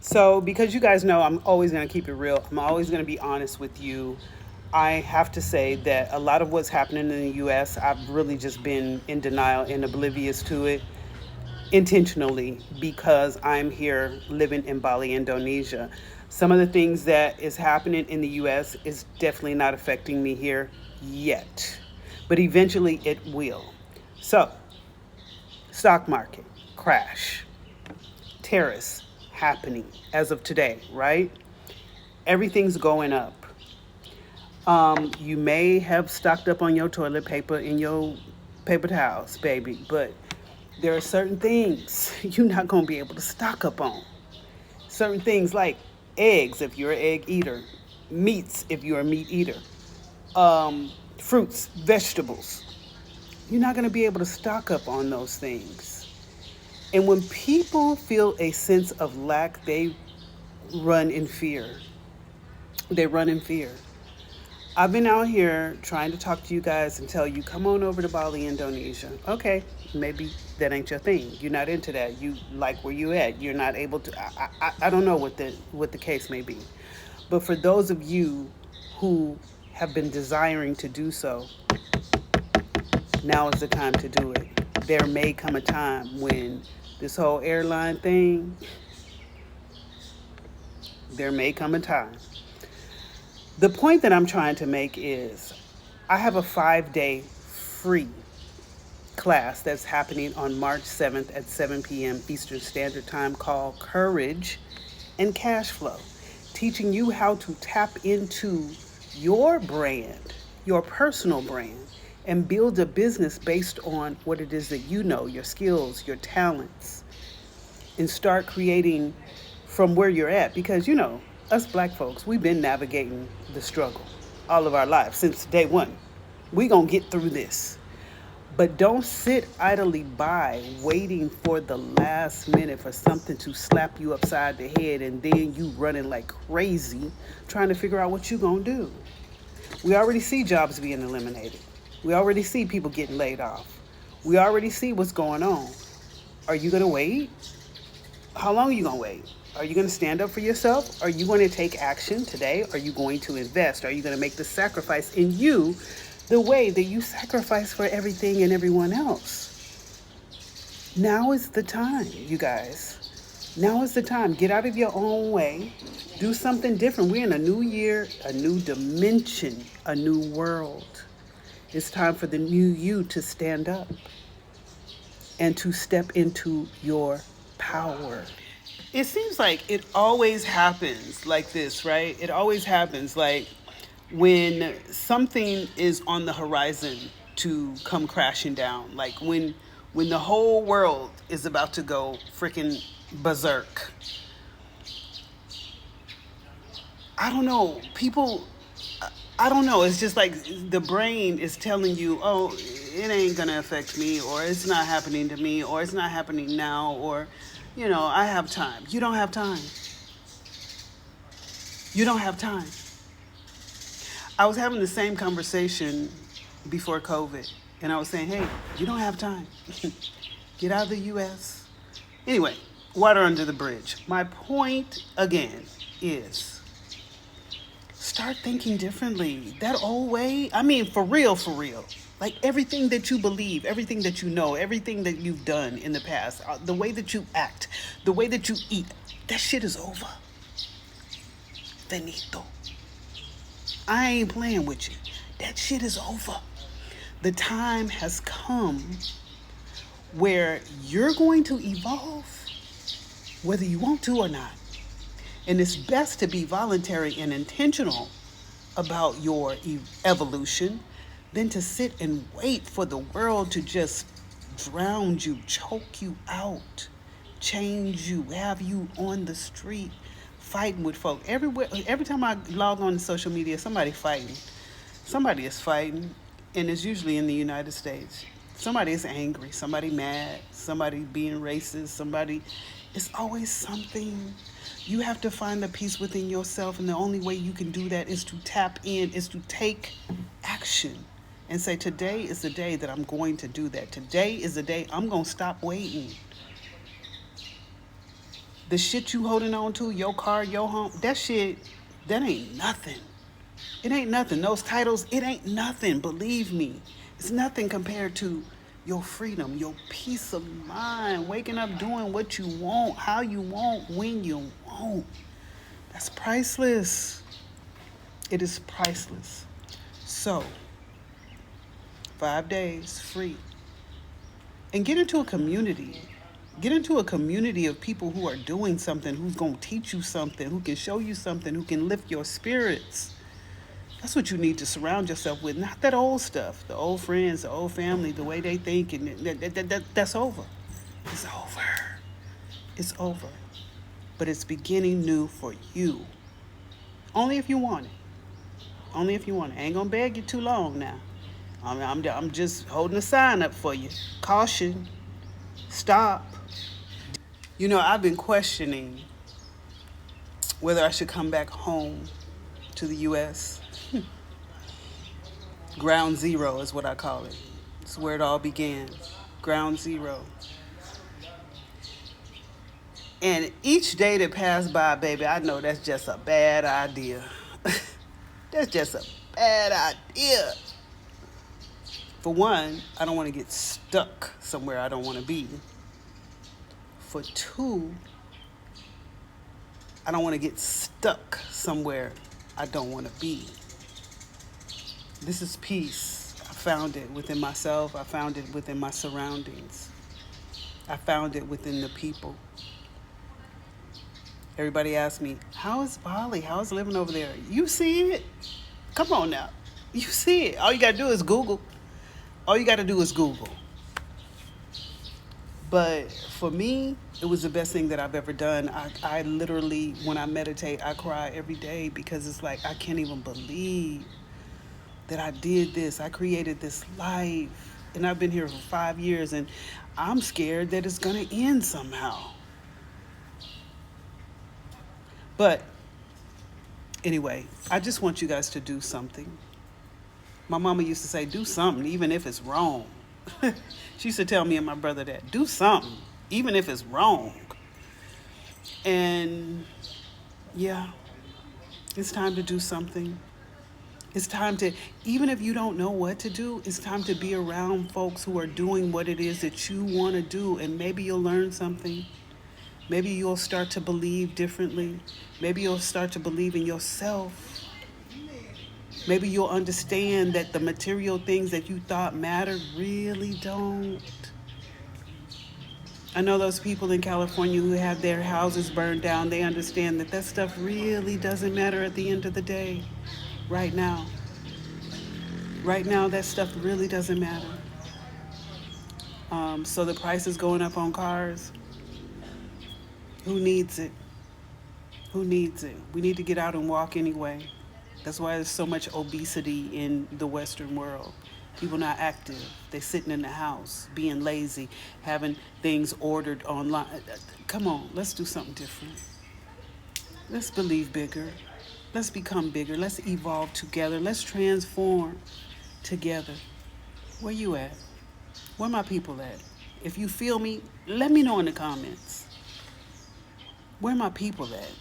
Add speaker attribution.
Speaker 1: So, because you guys know I'm always going to keep it real, I'm always going to be honest with you. I have to say that a lot of what's happening in the US, I've really just been in denial and oblivious to it intentionally because I'm here living in Bali, Indonesia. Some of the things that is happening in the US is definitely not affecting me here yet, but eventually it will. So, stock market crash, terrorists happening as of today, right? Everything's going up. You may have stocked up on your toilet paper and your paper towels, baby, but there are certain things you're not going to be able to stock up on. Certain things like eggs, if you're an egg eater, meats, if you're a meat eater, fruits, vegetables. You're not going to be able to stock up on those things. And when people feel a sense of lack, they run in fear. They run in fear. I've been out here trying to talk to you guys and tell you, come on over to Bali, Indonesia. Okay, maybe that ain't your thing. You're not into that. You like where you at. You're not able to. I don't know what the case may be, but for those of you who have been desiring to do so, now is the time to do it. There may come a time when this whole airline thing. There may come a time. The point that I'm trying to make is I have a 5-day free class that's happening on March 7th at 7 p.m. Eastern Standard Time called Courage and Cashflow, teaching you how to tap into your brand, your personal brand, and build a business based on what it is that you know, your skills, your talents, and start creating from where you're at. Because, us black folks, we've been navigating the struggle all of our lives since day one. We gonna get through this. But don't sit idly by waiting for the last minute for something to slap you upside the head and then you running like crazy trying to figure out what you gonna do. We already see jobs being eliminated. We already see people getting laid off. We already see what's going on. Are you gonna wait? How long are you gonna wait? Are you going to stand up for yourself? Are you going to take action today? Are you going to invest? Are you going to make the sacrifice in you the way that you sacrifice for everything and everyone else? Now is the time, you guys. Now is the time. Get out of your own way. Do something different. We're in a new year, a new dimension, a new world. It's time for the new you to stand up and to step into your power. It seems like it always happens like this, right? It always happens like when something is on the horizon to come crashing down, like when the whole world is about to go freaking berserk. I don't know. People, I don't know. It's just like the brain is telling you, oh, it ain't going to affect me, or it's not happening to me, or it's not happening now, or, I have time. You don't have time. You don't have time. I was having the same conversation before COVID, and I was saying, hey, you don't have time. Get out of the US. Anyway, water under the bridge. My point, again, is start thinking differently. That old way, I mean, for real, for real. Like everything that you believe, everything that you know, everything that you've done in the past, the way that you act, the way that you eat, that shit is over. Finito. I ain't playing with you. That shit is over. The time has come where you're going to evolve, whether you want to or not. And it's best to be voluntary and intentional about your evolution than to sit and wait for the world to just drown you, choke you out, change you, have you on the street fighting with folk. Every time I log on to social media, somebody fighting. Somebody is fighting, and it's usually in the United States. Somebody is angry, somebody mad, somebody being racist, it's always something. You have to find the peace within yourself, and the only way you can do that is to tap in, is to take action and say, today is the day that I'm going to do that. Today is the day I'm going to stop waiting. The shit you holding on to, your car, your home, that shit, that ain't nothing. It ain't nothing. Those titles, it ain't nothing. Believe me. It's nothing compared to your freedom, your peace of mind, waking up doing what you want, how you want, when you want. That's priceless. It is priceless. So, 5 days free. And get into a community. Get into a community of people who are doing something, who's going to teach you something, who can show you something, who can lift your spirits. That's what you need to surround yourself with, not that old stuff, the old friends, the old family, the way they think, and that's over. It's over. It's over. But it's beginning new for you. Only if you want it. Only if you want it. I ain't gonna beg you too long now. I'm just holding a sign up for you. Caution. Stop. You know, I've been questioning whether I should come back home to the U.S. Ground zero is what I call it. It's where it all began. Ground zero. And each day that passed by, baby, I know that's just a bad idea. That's just a bad idea. For one, I don't want to get stuck somewhere I don't want to be. For two, I don't want to get stuck somewhere I don't want to be. This is peace. I found it within myself. I found it within my surroundings. I found it within the people. Everybody asks me, how is Bali? How is living over there? You see it? Come on now. You see it. All you got to do is Google. All you got to do is Google. But for me, it was the best thing that I've ever done. I literally, when I meditate, I cry every day because it's like, I can't even believe that I did this. I created this life. And I've been here for 5 years, and I'm scared that it's going to end somehow. But anyway, I just want you guys to do something. My mama used to say, do something, even if it's wrong. She used to tell me and my brother that, do something, even if it's wrong. And yeah, it's time to do something. It's time to, even if you don't know what to do, it's time to be around folks who are doing what it is that you want to do, and maybe you'll learn something. Maybe you'll start to believe differently. Maybe you'll start to believe in yourself. Maybe you'll understand that the material things that you thought mattered really don't. I know those people in California who have their houses burned down, they understand that that stuff really doesn't matter at the end of the day. Right now. Right now, that stuff really doesn't matter. So the price is going up on cars. Who needs it? Who needs it? We need to get out and walk anyway. That's why there's so much obesity in the Western world. People not active. They're sitting in the house, being lazy, having things ordered online. Come on, let's do something different. Let's believe bigger. Let's become bigger. Let's evolve together. Let's transform together. Where you at? Where my people at? If you feel me, let me know in the comments. Where my people at?